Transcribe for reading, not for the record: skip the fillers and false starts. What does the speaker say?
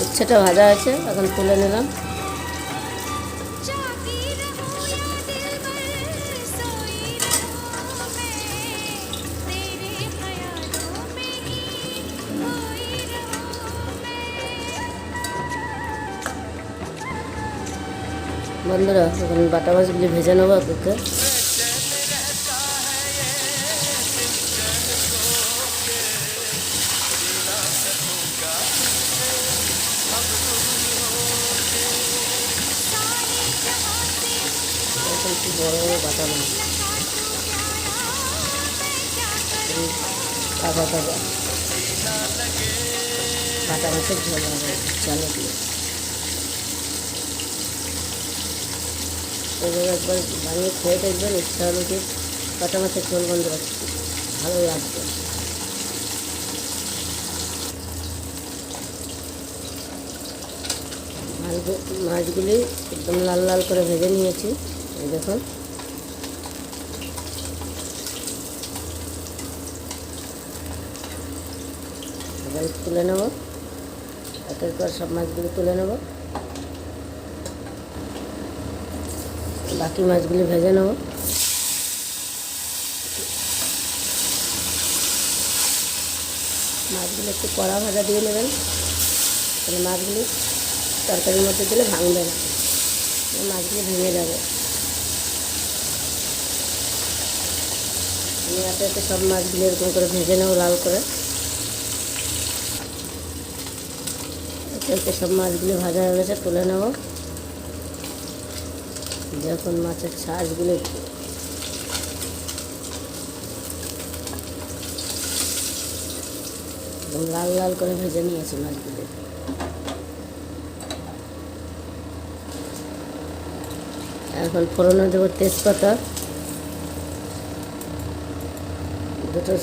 উচ্ছেটা ভাজা আছে, এখন তুলে নিলাম। বন্ধুরা, এখন বাটা মাছগুলি ভেজে নেবো ওকে। একটু বড় বড় বাটা মাছ, তাজা তাজা বাটা মাছের ঝোল হবে চালে দিয়ে। এভাবে একবার বানিয়ে খেয়ে দেখবেন, ইচ্ছা হলো কি বাটা মাছের ঝোল। বন্ধুরা, ভালোই লাগবে। মাছগুলি একদম লাল লাল করে ভেজে নিয়েছি, এই দেখুন। এবার তুলে নেব, একের পর সব মাছগুলি তুলে নেব। বাকি মাছগুলি ভেজে নেব। মাছগুলো একটু কড়া ভাজা দিয়ে নেবেন, তাহলে মাছগুলি তরকারির মধ্যে দিলে ভাঙবে না, মাছগুলো ভেঙে যাবে। আমি এতে এতে সব মাছগুলো এরকম করে ভেজে নেব লাল করে। এতে এতে সব মাছগুলো ভাজা হয়ে গেছে, তুলে নেব। যখন মাছের ছাঁচগুলো লাল লাল করে ভেজে নিয়েছি মাছগুলো। এখন ফোড়নে দেবো তেজপাতা, দুটো